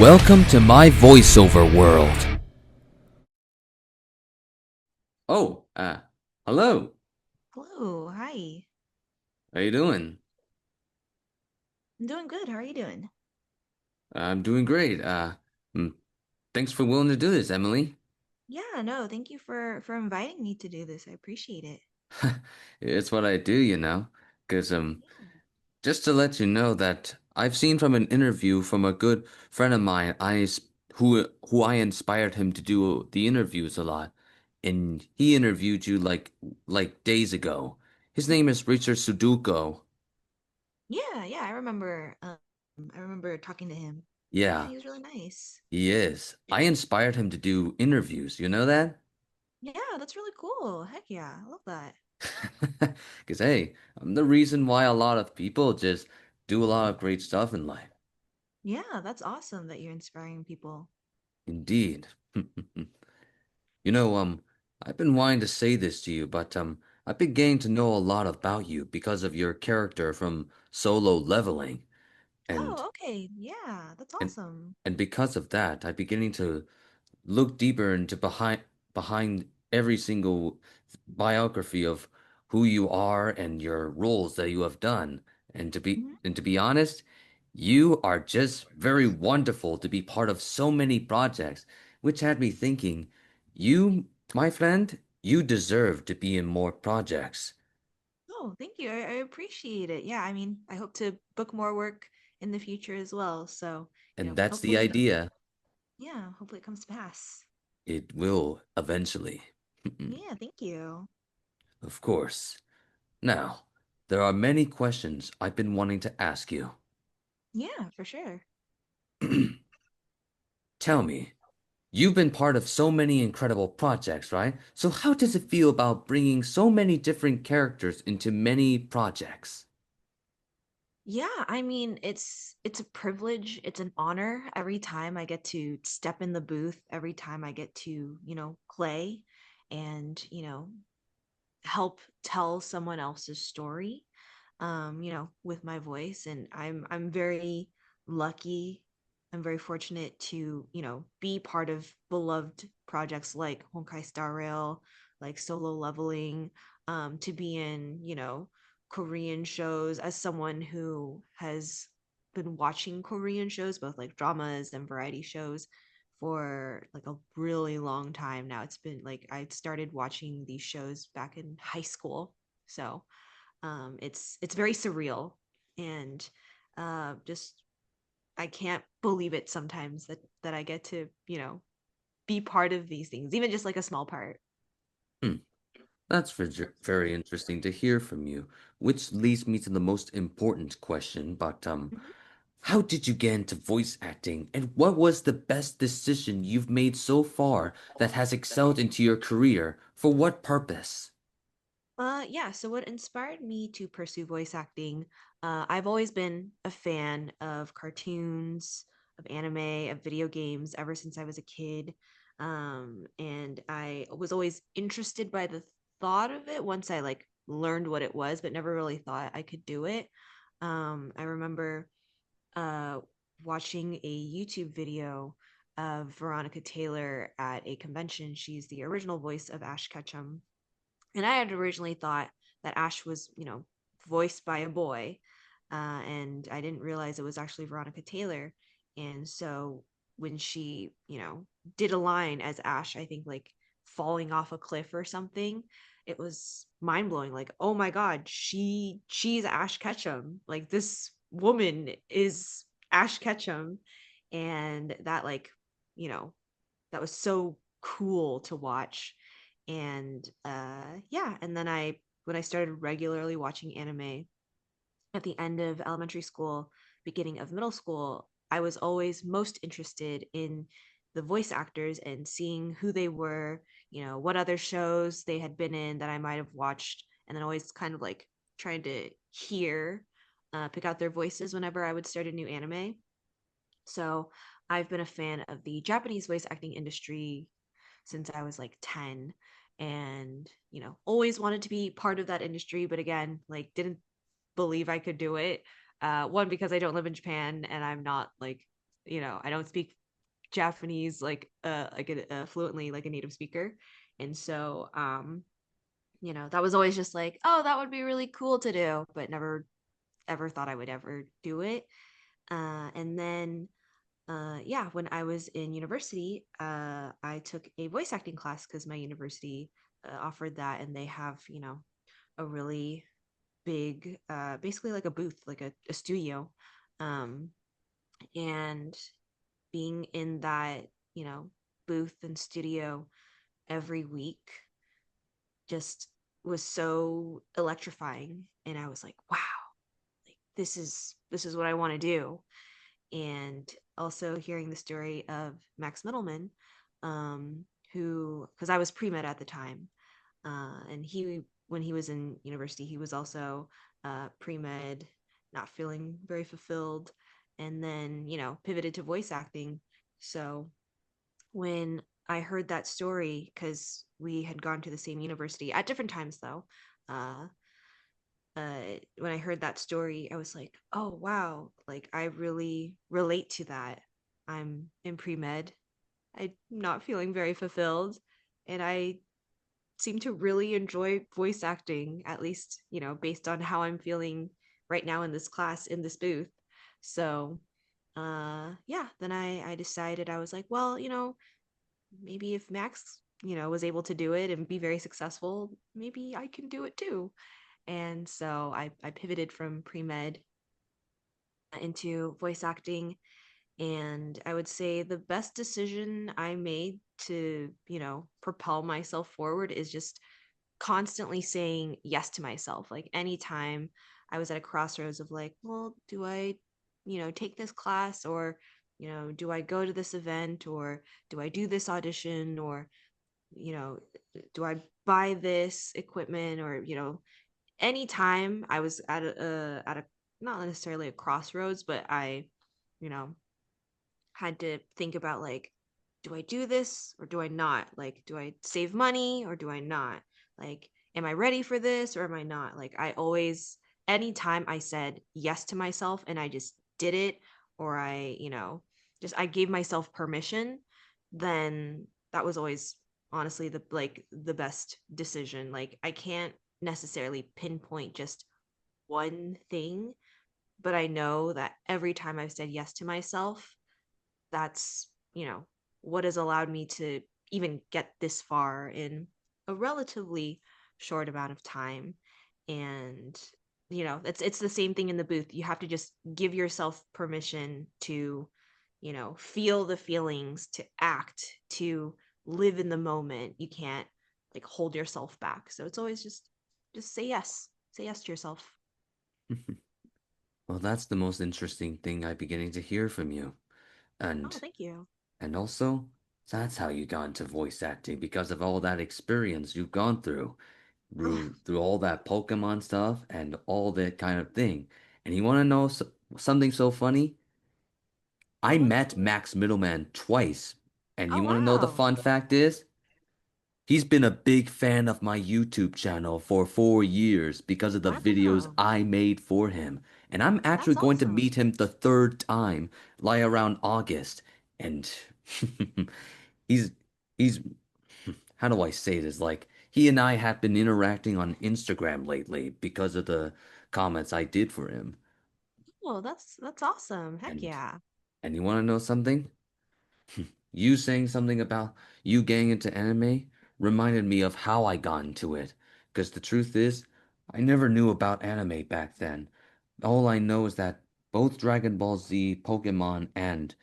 Welcome to my voiceover world. Oh, hello. Hello, hi. How you doing? I'm doing good. How are you doing? I'm doing great. Mm, thanks for willing to do this, Emily. Yeah, no, thank you for inviting me to do this. I appreciate it. It's what I do, you know. 'Cause Yeah. just to let you know that I've seen from an interview from a good friend of mine, who I inspired him to do the interviews a lot, and he interviewed you like days ago. His Mhm. name is Richard Suduko. Yeah, I remember talking to him. Yeah, Yeah, he was really nice. he is. I inspired him to do interviews. You know that? Yeah, that's really cool. Heck yeah, I love that. Because, hey, I'm the reason why a lot of people just do a lot of great stuff in life. Yeah, that's awesome that you're inspiring people. Indeed. You know, I've been wanting to say this to you, but I've been getting to know a lot about you because of your character from Solo Leveling. And Oh, okay. Yeah, that's and awesome. and because of that, I'm beginning to look deeper into behind every single biography of who you are and your roles that you have done. Mhm. And to be honest, you are just very wonderful to be part of so many projects, which had me thinking, you, my friend, you deserve to be in more projects. Oh, thank you. I appreciate it. Yeah, I mean, I hope to book more work in the future as well. So, And that's the hopefully, idea. yeah, hopefully it comes to pass. It will eventually. Yeah, thank you. Of course. Now, there are many questions I've been wanting to ask you. Yeah, for sure. Tell me, you've been part of so many incredible projects, right? So how does it feel about bringing so many different characters into many projects? Yeah, I mean, it's a privilege, it's an honor every time I get to step in the booth, every time I get to, play and, help tell someone else's story, with my voice. And I'm very lucky. I'm very fortunate to, be part of beloved projects like Honkai Star Rail, like Solo Leveling, to be in, Korean shows as someone who has been watching Korean shows, both like dramas and variety shows, for like a really long time now. It's been like I started watching these shows back in high school. So it's very surreal and just I can't believe it sometimes that I get to be part of these things, even just like a small part. Hmm, that's very interesting to hear from you, which leads me to the most important question, but Mhm. how did you get into voice acting, and what was the best decision you've made so far that has excelled into your career? For what purpose? Yeah, so what inspired me to pursue voice acting, I've always been a fan of cartoons, of anime, of video games ever since I was a kid. And I was always interested by the thought of it once I like learned what it was, but never really thought I could do it. I remember uh watching a YouTube video of Veronica Taylor at a convention. She's the original voice of Ash Ketchum, and I had originally thought that Ash was, voiced by a boy, and I didn't realize it was actually Veronica Taylor. And so when she, did a line as Ash, I think like falling off a cliff or something, it was mind blowing. Like, oh my God, she's Ash Ketchum. Like this woman is Ash Ketchum, and that like, you know, that was so cool to watch. And yeah, and then I when I started regularly watching anime at the end of elementary school, beginning of middle school, I was always most interested in the voice actors and seeing who they were, what other shows they had been in that I might have watched, and then always kind of like trying to pick out their voices whenever I would start a new anime. So I've been a fan of the Japanese voice acting industry since I was like 10, and, always wanted to be part of that industry, but again, like didn't believe I could do it. One, because I don't live in Japan and I'm not like I don't speak Japanese fluently like a native speaker. And so that was always just like, oh, that would be really cool to do, but never ever thought I would ever do it. And then yeah, when I was in university, I took a voice acting class because my university offered that, and they have, a really big, basically like a booth, like a studio. Um, and being in that, you know, booth and studio every week just was so electrifying. And I was like, wow, like this is what I want to do. And also hearing the story of Max Middleman, um, who, because I was pre med at the time, and when he was in university, he was also pre med, not feeling very fulfilled, and then pivoted to voice acting. So when I heard that story, because we had gone to the same university at different times though, uh, when I heard that story, I was like, oh, wow, like I really relate to that. I'm in pre med. I'm not feeling very fulfilled. And I seem to really enjoy voice acting, at least, based on how I'm feeling right now in this class, in this booth. So, yeah, then I decided, I was like, well, maybe if Max, was able to do it and be very successful, maybe I can do it too. And so I pivoted from pre med into voice acting. And I would say the best decision I made to, propel myself forward is just constantly saying yes to myself. Like anytime I was at a crossroads of like, well, do I, take this class, or, do I go to this event, or do I do this audition, or, you know, do I buy this equipment, or, anytime I was at a not necessarily a crossroads, but I, you know, had to think about like, do I do this or do I not? Like, do I save money or do I not? Like, am I ready for this or am I not? Like, I always, anytime I said yes to myself and I just did it, or I, just I gave myself permission, then that was always honestly the best decision. Like, I can't necessarily pinpoint just one thing, but I know that every time I've said yes to myself, that's, what has allowed me to even get this far in a relatively short amount of time. And, it's the same thing in the booth. You have to just give yourself permission to, feel the feelings, to act, to live in the moment. You can't like hold yourself back. So it's always just say yes. Say yes to yourself. Well, that's the most interesting thing I'm beginning to hear from you. Oh, And thank you. and also, that's how you got into voice acting because of all that experience you've gone through all that Pokemon stuff and all that kind of thing. And you want to know something so funny? I Oh, what's met Max Middleman twice. And oh you want to know the wow. fun fact is? He's been a big fan of my YouTube channel for 4 years because of the videos Wow. I made for him. And I'm actually That's going to awesome. meet him the third time, like around August. And he's he's how do I say this? Like he and I have been interacting on Instagram lately because of the comments I did for him. Oh, that's awesome. Heck And yeah. and you want to know something? You saying something about you getting into anime reminded me of how I got into it. Because the truth is, I never knew about anime back then. All I know is that both Dragon Ball Z, Pokemon, and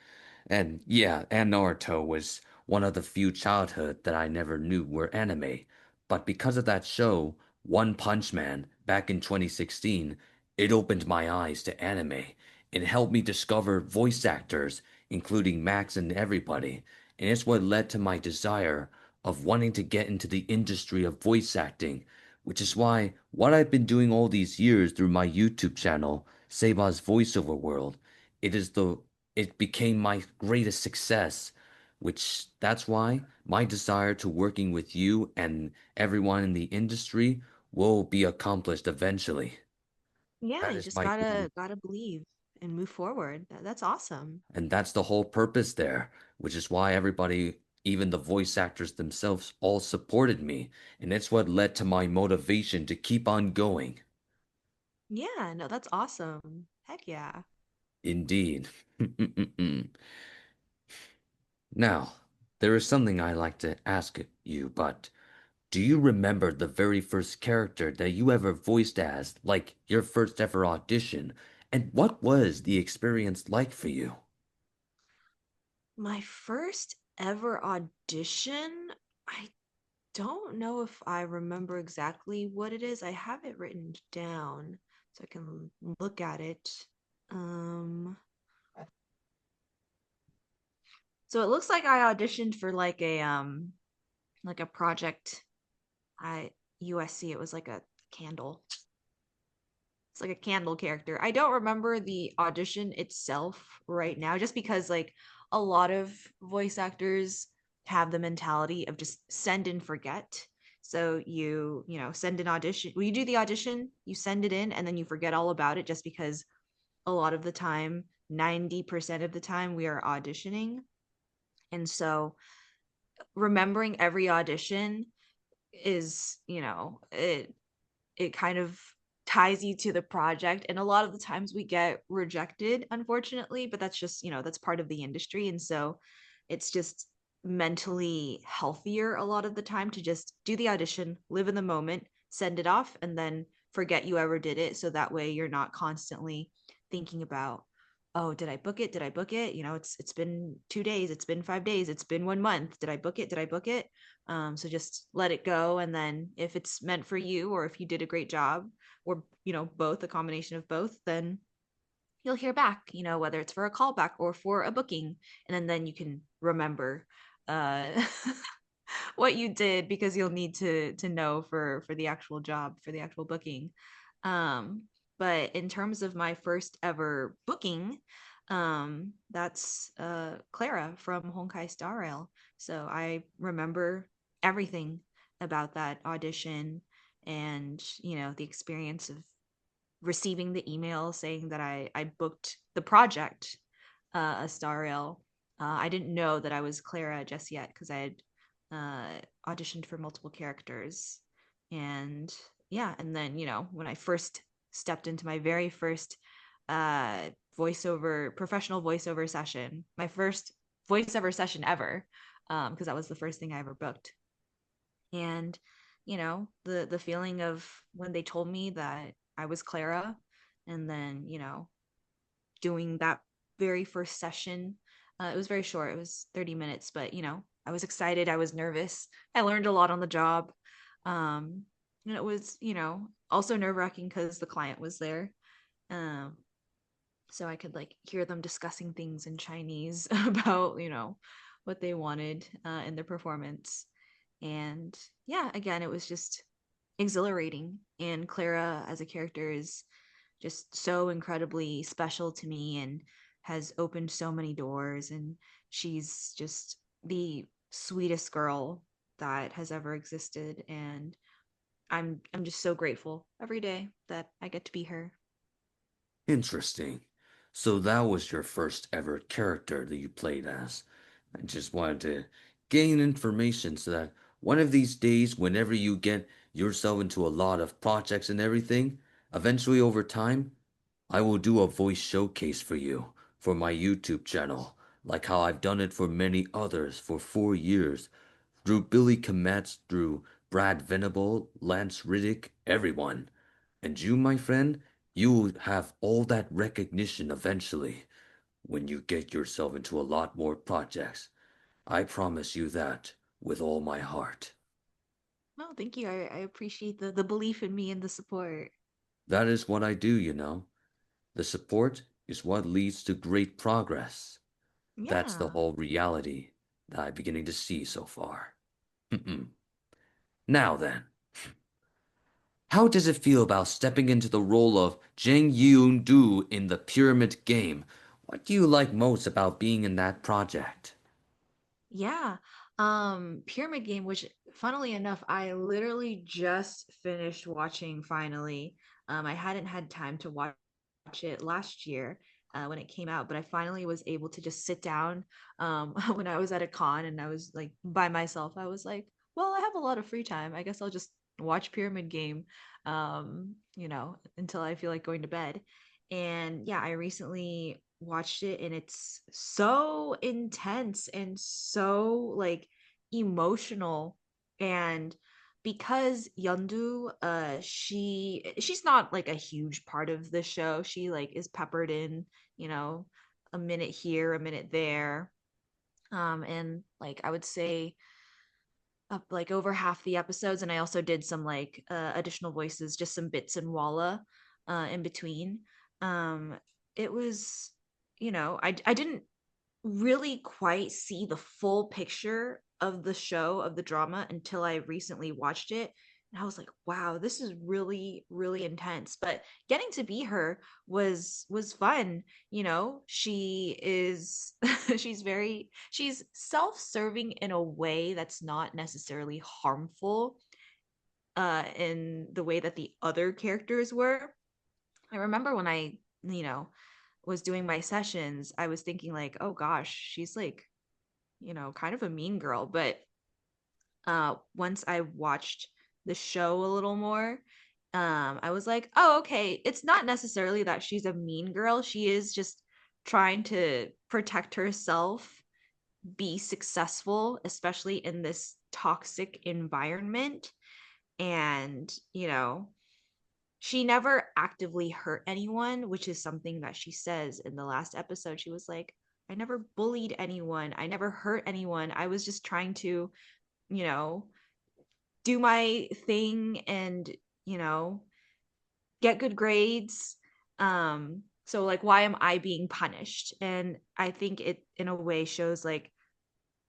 yeah, and Naruto was one of the few childhood that I never knew were anime. But because of that show, One Punch Man, back in 2016, it opened my eyes to anime. It helped me discover voice actors, including Max and everybody. And it's what led to my desire of wanting to get into the industry of voice acting, which is why what I've been doing all these years through my YouTube channel, Seba's Voiceover World, it is the it became my greatest success, which that's why my desire to working with you and everyone in the industry will be accomplished eventually. Yeah, That you is just my goal. gotta believe. and move forward. That's awesome. And that's the whole purpose there, which is why everybody, even the voice actors themselves, all supported me. And it's what led to my motivation to keep on going. Yeah, no, that's awesome. Heck yeah. Indeed. Now, there is something I like to ask you, but do you remember the very first character that you ever voiced as, like your first ever audition? And what was the experience like for you? My first ever audition, I don't know if I remember exactly what it is. I have it written down so I can look at it. Um, so it looks like I auditioned for like a project at USC. It was like a candle. It's like a candle character. I don't remember the audition itself right now, just because like a lot of voice actors have the mentality of just send and forget. So you send an audition. Well, you do the audition, you send it in, and then you forget all about it just because a lot of the time, 90% of the time, we are auditioning. And so remembering every audition is, it kind of ties you to the project, and a lot of the times we get rejected, unfortunately, but that's just, that's part of the industry. And so it's just mentally healthier a lot of the time to just do the audition, live in the moment, send it off, and then forget you ever did it, so that way you're not constantly thinking about, oh, did I book it, did I book it, it's been 2 days, it's been 5 days, it's been 1 month, did I book it, did I book it. So just let it go, and then if it's meant for you, or if you did a great job, or both, a combination of both, then you'll hear back, whether it's for a callback or for a booking, and then you can remember uh what you did, because you'll need to know for the actual job, for the actual booking. um but in terms of my first ever booking, that's Clara from Honkai Star Rail. So I remember everything about that audition, and the experience of receiving the email saying that I booked the project, a Star Rail. I didn't know that I was Clara just yet, because I had auditioned for multiple characters. And yeah, and then when I first stepped into my very first voiceover professional voiceover session, my first voiceover session ever, because that was the first thing I ever booked. And the feeling of when they told me that I was Clara, and then doing that very first session. It was very short, it was 30 minutes, but I was excited, I was nervous, I learned a lot on the job. And it was also nerve-wracking because the client was there. um so I could like hear them discussing things in Chinese about what they wanted in their performance. And yeah, again, it was just exhilarating. And Clara as a character is just so incredibly special to me, and has opened so many doors. And she's just the sweetest girl that has ever existed. And I'm just so grateful every day that I get to be her. Interesting. So that was your first ever character that you played as. I just wanted to gain information so that one of these days, whenever you get yourself into a lot of projects and everything, eventually over time, I will do a voice showcase for you for my YouTube channel, like how I've done it for many others for 4 years, through Billy Kometz, through Brad Venable, Lance Riddick, everyone. And you, my friend, you will have all that recognition eventually when you get yourself into a lot more projects. I promise you that with all my heart. No, thank you. I appreciate the belief in me and the support. That is what I do, you know. The support is what leads to great progress. That's the Yeah. whole reality that I'm beginning to see so far. Now then, how does it feel about stepping into the role of Jing Yoon Do in the Pyramid Game? What do you like most about being in that project? Yeah. Pyramid Game, which funnily enough, I literally just finished watching finally. I hadn't had time to watch it last year. when it came out, but I finally was able to just sit down when I was at a con and I was like by myself. I was like, well, I have a lot of free time. I guess I'll just watch Pyramid Game, until I feel like going to bed. And yeah, I recently watched it and it's so intense and so like emotional. And because Yondu, she's not like a huge part of the show. She like is peppered in, you know, a minute here, a minute there. And like I would say up like over half the episodes, and I also did some like additional voices, just some bits and Walla in between. Um, it was, I didn't really quite see the full picture of the show, of the drama, until I recently watched it. And I was like, wow, this is really, really intense. But getting to be her was fun. She is she's self-serving in a way that's not necessarily harmful in the way that the other characters were. I remember when I, you know, was doing my sessions, I was thinking like, oh gosh, she's like, kind of a mean girl. But once I watched the show a little more, I was like, oh, okay, it's not necessarily that she's a mean girl. She is just trying to protect herself, be successful, especially in this toxic environment. And, she never actively hurt anyone, which is something that she says in the last episode. She was like, I never bullied anyone. I never hurt anyone. I was just trying to, you know, do my thing and, you know, get good grades. So like why am I being punished? And I think it in a way shows like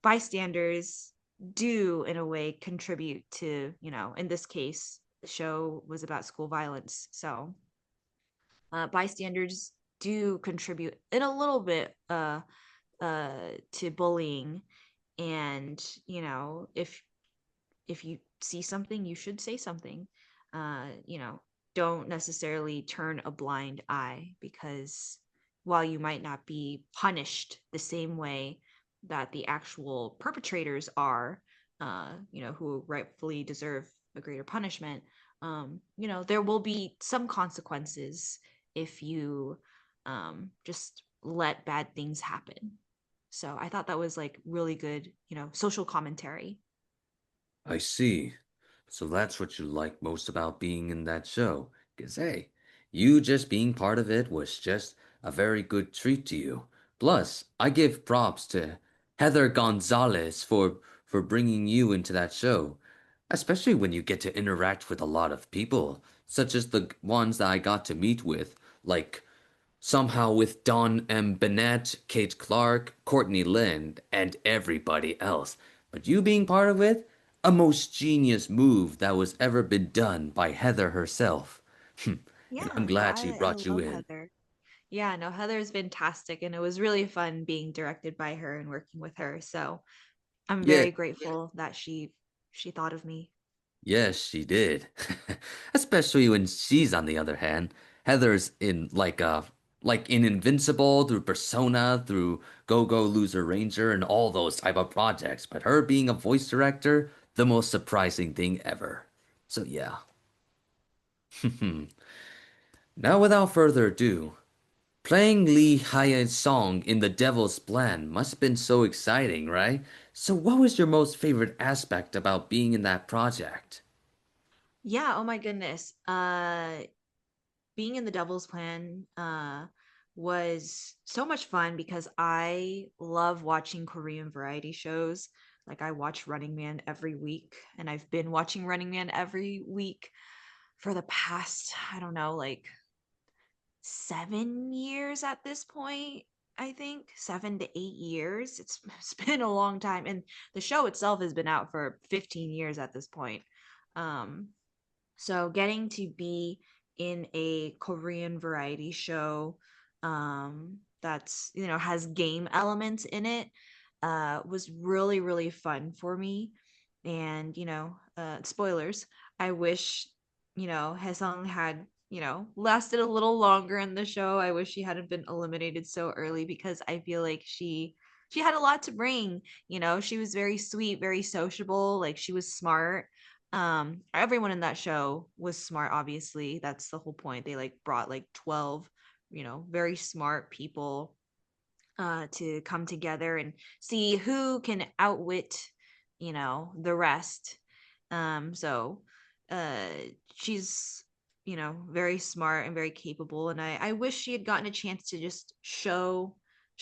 bystanders do in a way contribute to, in this case, the show was about school violence. So bystanders do contribute in a little bit to bullying. And if you see something, you should say something. Don't necessarily turn a blind eye, because while you might not be punished the same way that the actual perpetrators are, who rightfully deserve a greater punishment, there will be some consequences if you just let bad things happen. So I thought that was like really good, social commentary. I see. So that's what you like most about being in that show. 'Cause hey, you just being part of it was just a very good treat to you. Plus, I give props to Heather Gonzalez for bringing you into that show, especially when you get to interact with a lot of people, such as the ones that I got to meet with, like somehow with Don M. Bennett, Kate Clark, Courtney Lynn, and everybody else. But you being part of it, a most genius move that was ever been done by Heather herself. And I'm Yeah, no, glad she I brought you love in. Heather. Yeah, no, Heather's fantastic, and it was really fun being directed by her and working with her. So I'm Yeah, very grateful that she thought of me. yes, she did. Especially when she's on the other hand, Heather's in like in Invincible through Persona through Go Go Loser Ranger and all those type of projects, but her being a voice director, the most surprising thing ever. So yeah. Now without further ado, playing Lee Hya's song in The Devil's Plan must have been so exciting, right? So what was your most favorite aspect about being in that project? Yeah, oh my goodness. Being in the Devil's Plan was so much fun because I love watching Korean variety shows. Like I watch Running Man every week, and I've been watching Running Man every week for the past, I don't know, like 7 years at this point. I think 7 to 8 years. It's been a long time, and the show itself has been out for 15 years at this point. Um, so getting to be in a Korean variety show that's, has game elements in it was really, really fun for me. And, spoilers, I wish, Haesung had lasted a little longer in the show. I wish she hadn't been eliminated so early because I feel like she had a lot to bring. She was very sweet, very sociable, like she was smart. Everyone in that show was smart, obviously. That's the whole point. They like brought like 12, very smart people to come together and see who can outwit, the rest. So uh, she's, very smart and very capable, and I wish she had gotten a chance to just show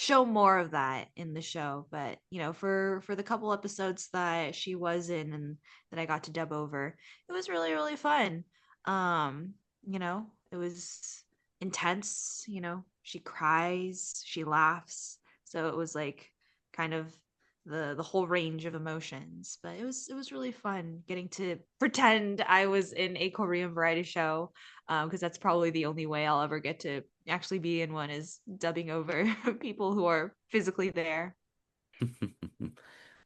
more of that in the show. But for the couple episodes that she was in and that I got to dub over, it was really really fun. It was intense. She cries, she laughs, so it was like kind of the whole range of emotions. But it was really fun getting to pretend I was in a Korean variety show, because that's probably the only way I'll ever get to actually be in one, is dubbing over people who are physically there.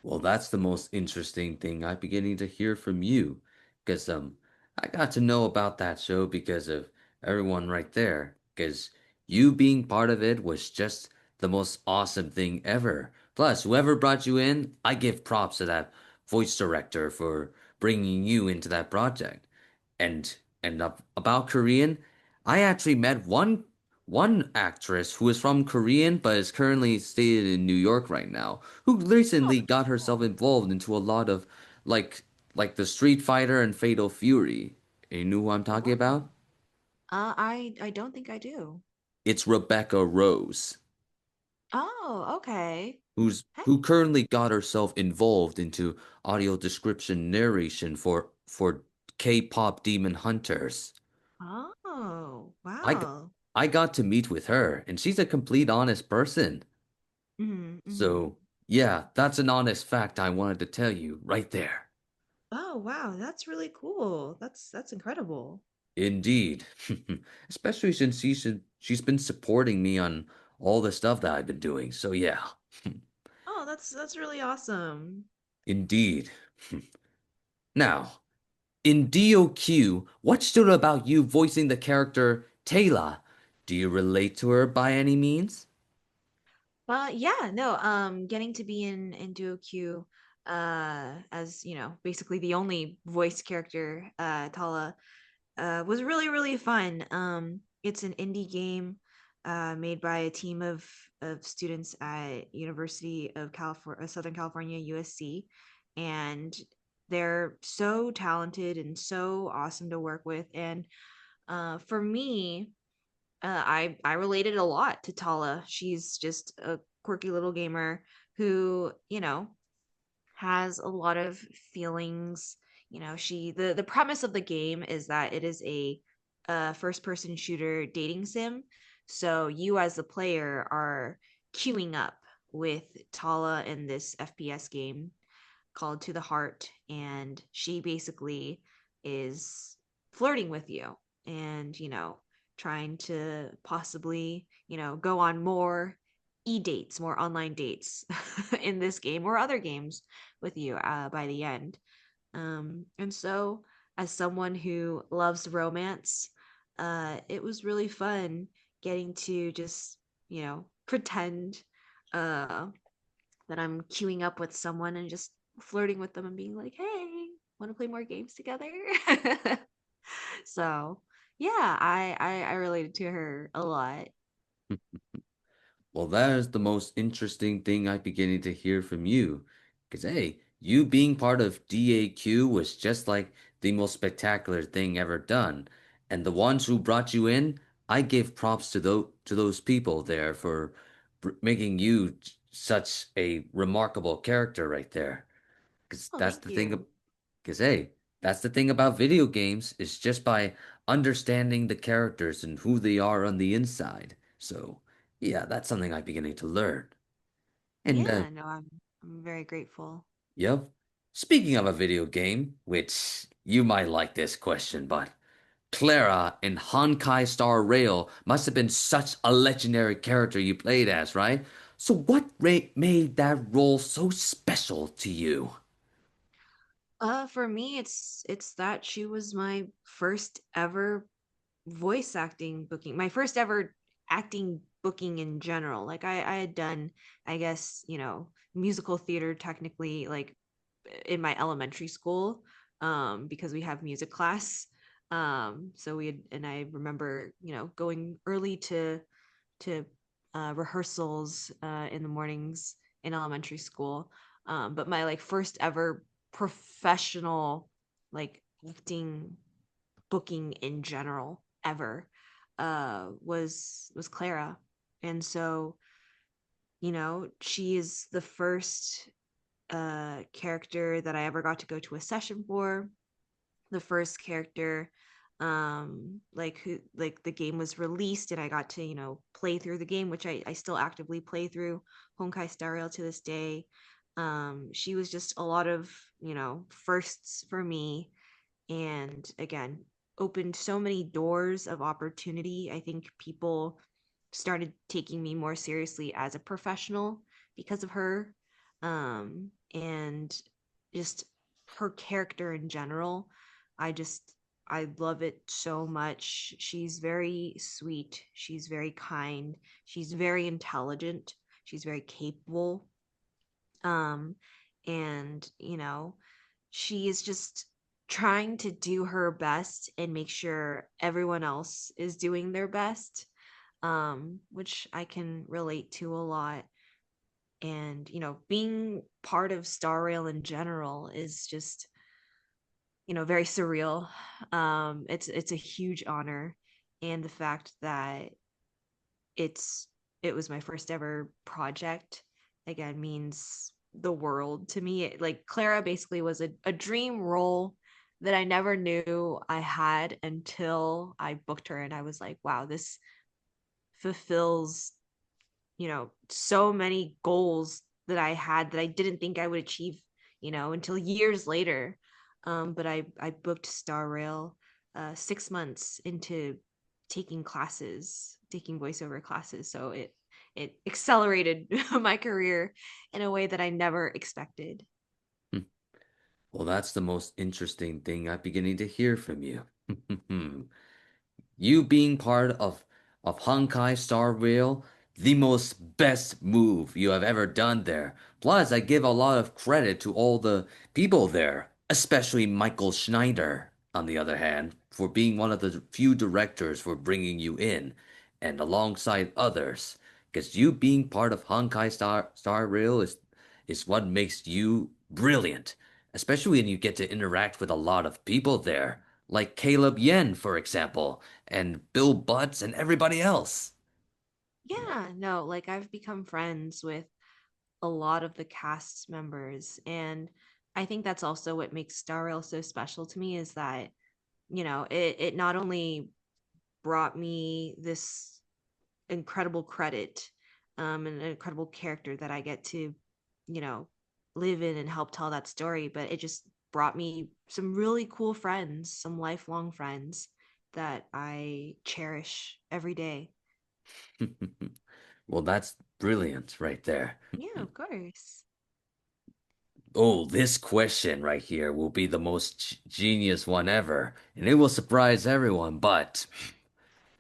Well, that's the most interesting thing I'm beginning to hear from you, because I got to know about that show because of everyone right there, because you being part of it was just the most awesome thing ever. Plus, whoever brought you in, I give props to that voice director for bringing you into that project. And about Korean, I actually met one actress who is from Korean but is currently staying in New York right now, who Oh, recently that's got herself cool. involved into a lot of like like the Street Fighter and Fatal Fury. You know who I'm talking Wow. about? I don't think I do. It's Rebecca Rose, Oh, okay. Hey. who currently got herself involved into audio description narration for K-pop Demon Hunters. Oh, I g- wow. I got to meet with her, and she's a complete honest person. Mm-hmm, mm-hmm. So, yeah, that's an honest fact I wanted to tell you right there. Oh, wow, that's really cool. That's incredible. Indeed. Especially since she's been supporting me on all the stuff that I've been doing. So, yeah, Oh, that's really awesome. indeed. Now, in DuoQ, what stood about you voicing the character Taylor? Do you relate to her by any means? Yeah, no, getting to be in DuoQ, as basically the only voice character, Tala, was really really fun. It's an indie game, made by a team of students at University of California, Southern California, USC, and they're so talented and so awesome to work with. And for me, I related a lot to Tala. She's just a quirky little gamer who, has a lot of feelings. The premise of the game is that it is a first person shooter dating sim. So you as the player are queuing up with Tala in this FPS game called To the Heart, and she basically is flirting with you and, trying to possibly, go on more dates, more online dates in this game or other games with you by the end. And so, as someone who loves romance, it was really fun getting to just, pretend uh, that I'm queuing up with someone and just flirting with them and being like, "Hey, want to play more games together?" So, yeah, I related to her a lot. Well, that is the most interesting thing I'm beginning to hear from you. Because, hey, you being part of DAQ was just like the most spectacular thing ever done. And the ones who brought you in, I give props to those people there for making you such a remarkable character right there. Because Oh, that's thank the thing. you. Because, hey, that's the thing about video games is just by understanding the characters and who they are on the inside. So, yeah, that's something I'm beginning to learn. And, Yeah, no, I'm very grateful. yep. Speaking of a video game, which you might like this question, but Clara in Honkai Star Rail must have been such a legendary character you played as, right? So, what made that role so special to you? For me, it's that she was my first ever voice acting booking, my first ever acting booking in general. Like I had done, I guess, musical theater technically, like in my elementary school, because we have music class. So we had, and I remember, going early to rehearsals in the mornings in elementary school. But my like first ever professional like acting booking in general ever was Clara. And so, she is the first character that I ever got to go to a session for, the first character like who like the game was released and I got to play through the game, which I still actively play through Honkai Star Rail to this day. She was just a lot of firsts for me, and again opened so many doors of opportunity. I think people started taking me more seriously as a professional because of her. And just her character in general, I love it so much. She's very sweet, she's very kind, she's very intelligent, she's very capable. um and she is just trying to do her best and make sure everyone else is doing their best, which I can relate to a lot. And being part of Star Rail in general is just very surreal. It's a huge honor, and the fact that it's it was my first ever project again means the world to me. Like Clara basically was a dream role that I never knew I had until I booked her, and I was like, wow, this fulfills so many goals that I had that I didn't think I would achieve until years later. But I booked Star Rail 6 months into taking voiceover classes, so it accelerated my career in a way that I never expected. Hmm. Well, that's the most interesting thing I'm beginning to hear from you. You being part of Honkai Star Rail, the most best move you have ever done there. Plus, I give a lot of credit to all the people there, especially Michael Schneider, on the other hand, for being one of the few directors for bringing you in, and alongside others. Because you being part of Honkai Star Rail is what makes you brilliant, especially when you get to interact with a lot of people there, like Caleb Yen, for example, and Bill Butts and everybody else. Yeah, no, like I've become friends with a lot of the cast members, and I think that's also what makes Star Rail so special to me, is that it not only brought me this incredible credit, and an incredible character that I get to you know live in and help tell that story, but it just brought me some really cool friends, some lifelong friends that I cherish every day. Well, that's brilliant right there. Yeah, of course. Oh, this question right here will be the most genius one ever, and it will surprise everyone, but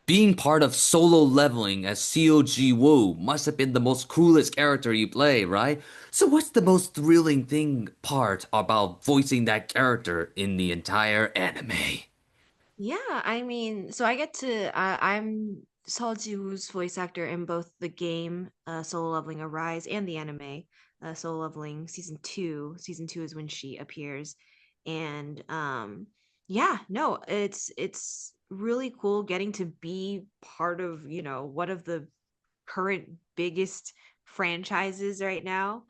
being part of solo leveling as COG Wu must have been the most coolest character you play, right? So what's the most thrilling thing part about voicing that character in the entire anime? Yeah, I mean, so I get to I'm Solju's voice actor in both the game Solo Leveling Arise and the anime Solo Leveling season 2. Season 2 is when she appears. And yeah, no, it's really cool getting to be part of, one of the current biggest franchises right now.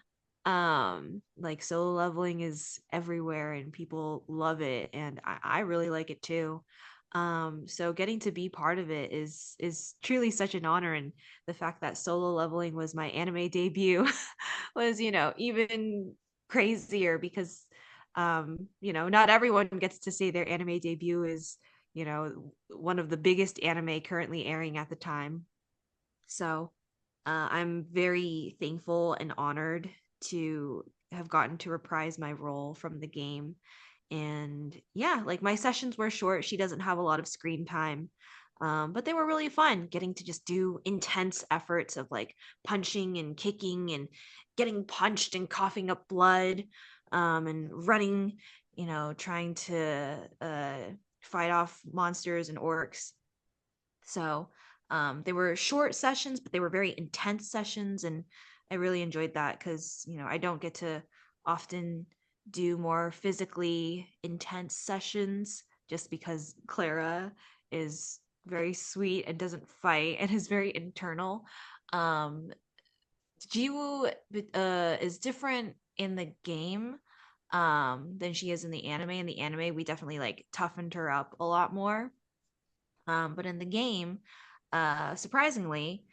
Like Solo Leveling is everywhere and people love it, and I really like it too. So getting to be part of it is truly such an honor, and the fact that Solo Leveling was my anime debut was even crazier, because not everyone gets to say their anime debut is one of the biggest anime currently airing at the time. So I'm very thankful and honored to have gotten to reprise my role from the game. And yeah, like my sessions were short. She doesn't have a lot of screen time. But they were really fun getting to just do intense efforts of like punching and kicking and getting punched and coughing up blood, and running, trying to fight off monsters and orcs. So they were short sessions, but they were very intense sessions. And I really enjoyed that because, I don't get to often do more physically intense sessions just because Clara is very sweet and doesn't fight and is very internal. Um, Jiwoo is different in the game than she is in the anime. In the anime, we definitely like toughened her up a lot more. But in the game, surprisingly,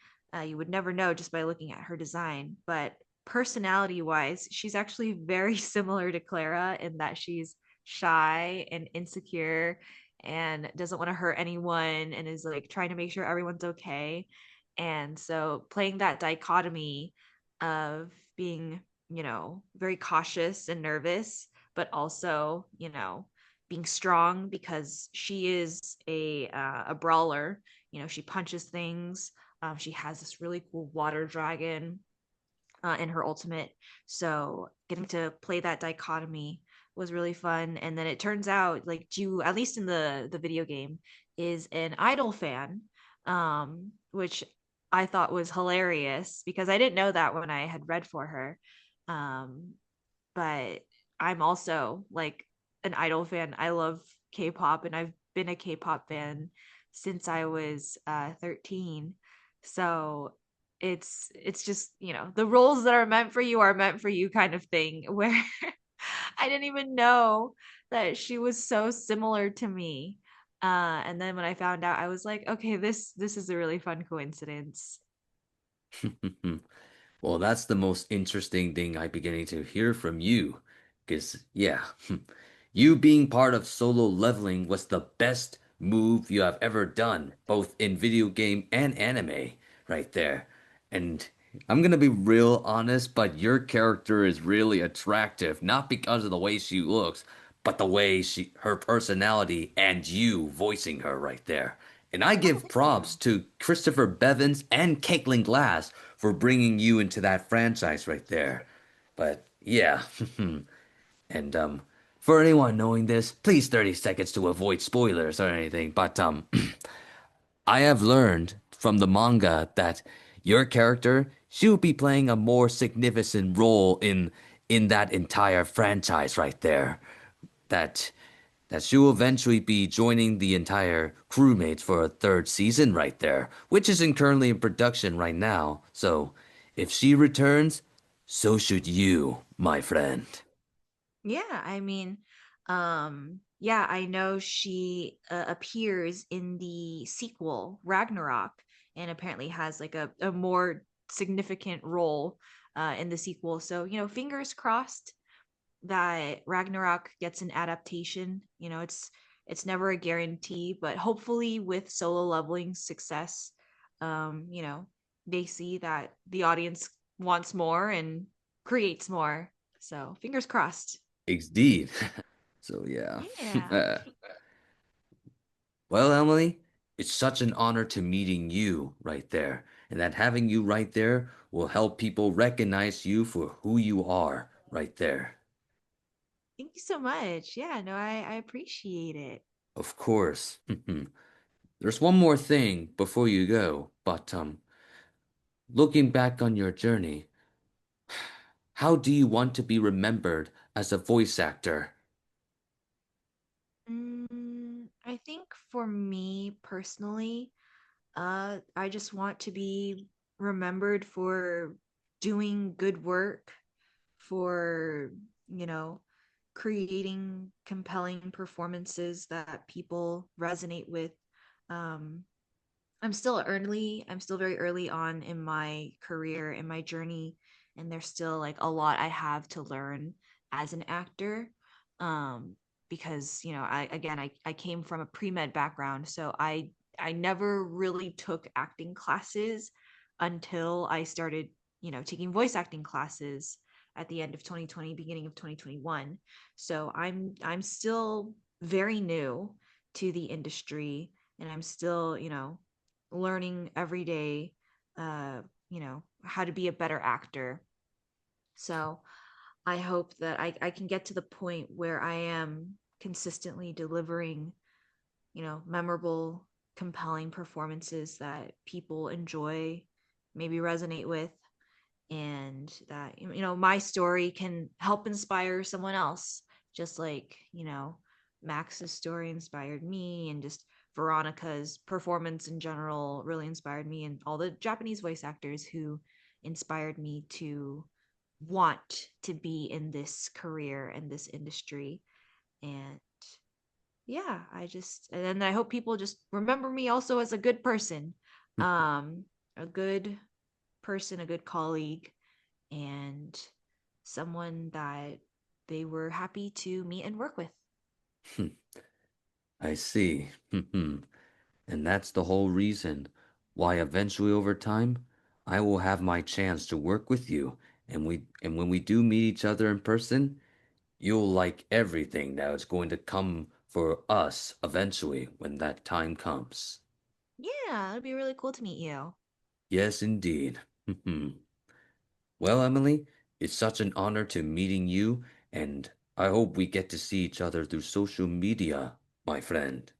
you would never know just by looking at her design. But personality wise, she's actually very similar to Clara in that she's shy and insecure and doesn't want to hurt anyone and is like trying to make sure everyone's okay. And so playing that dichotomy of being, very cautious and nervous, but also, being strong because she is a brawler. She punches things. She has this really cool water dragon in her ultimate. So getting to play that dichotomy was really fun. And then it turns out like Ju, at least in the video game, is an Idol fan, which I thought was hilarious because I didn't know that when I had read for her. Um, but I'm also like an Idol fan. I love K-pop and I've been a K-pop fan since I was 13. So it's just, the roles that are meant for you kind of thing where I didn't even know that she was so similar to me. And then when I found out, I was like, okay, this is a really fun coincidence. Well, that's the most interesting thing I'm beginning to hear from you. Because, yeah, you being part of solo leveling was the best move you have ever done, both in video game and anime, right there. And I'm gonna be real honest, but your character is really attractive, not because of the way she looks, but the way her personality, and you voicing her right there. And I Oh, give thank you. props to Christopher Bevins and Caitlin Glass for bringing you into that franchise right there. But yeah, and for anyone knowing this, please 30 seconds to avoid spoilers or anything. But I have learned from the manga that your character she'll be playing a more significant role in that entire franchise right there. That she will eventually be joining the entire crewmates for a third season right there, which is currently in production right now. So if she returns, so should you, my friend. Yeah, I mean, yeah, I know she appears in the sequel, Ragnarok, and apparently has like a more significant role in the sequel. So, fingers crossed that Ragnarok gets an adaptation. It's never a guarantee, but hopefully with solo leveling success, they see that the audience wants more and creates more. So, fingers crossed. Indeed. So yeah. Yeah. Well, Emily, it's such an honor to meeting you right there, and that having you right there will help people recognize you for who you are right there. Thank you so much. Yeah, no, I appreciate it. Of course. There's one more thing before you go, but looking back on your journey, how do you want to be remembered as a voice actor? I think for me personally, I just want to be remembered for doing good work, for, you know, creating compelling performances that people resonate with. Um, I'm still very early on in my career, in my journey, and there's still like a lot I have to learn as an actor. Um, because, I came from a pre-med background, so I never really took acting classes until I started, taking voice acting classes at the end of 2020, beginning of 2021. So I'm still very new to the industry and I'm still, learning every day, uh, how to be a better actor. So I hope that I can get to the point where I am consistently delivering, memorable, compelling performances that people enjoy, maybe resonate with, and that, my story can help inspire someone else, just like, Max's story inspired me, and just Veronica's performance in general really inspired me, and all the Japanese voice actors who inspired me to want to be in this career and this industry. And yeah, and then I hope people just remember me also as a good person, um a good person, a good colleague, and someone that they were happy to meet and work with. I see. And that's the whole reason why eventually over time I will have my chance to work with you, and when we do meet each other in person, you'll like everything that is going to come for us eventually when that time comes. Yeah, it'd be really cool to meet you. Yes, indeed. Well, Emily, it's such an honor to meeting you, and I hope we get to see each other through social media, my friend.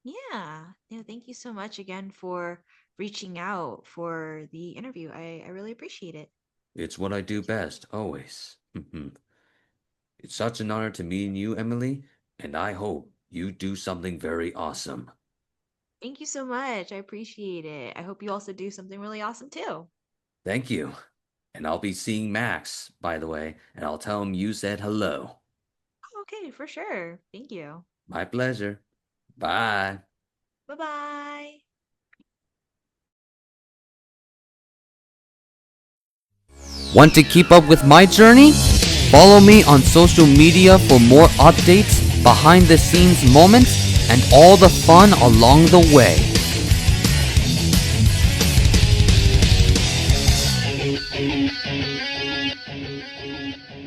Yeah, thank you so much again for reaching out for the interview. I really appreciate it. It's what I do best, always. It's such an honor to meet you, Emily, and I hope you do something very awesome. Thank you so much. I appreciate it. I hope you also do something really awesome too. Thank you. And I'll be seeing Max, by the way, and I'll tell him you said hello. Okay, for sure. Thank you. My pleasure. Bye. Bye bye. Want to keep up with my journey? Follow me on social media for more updates, behind the scenes moments, and all the fun along the way.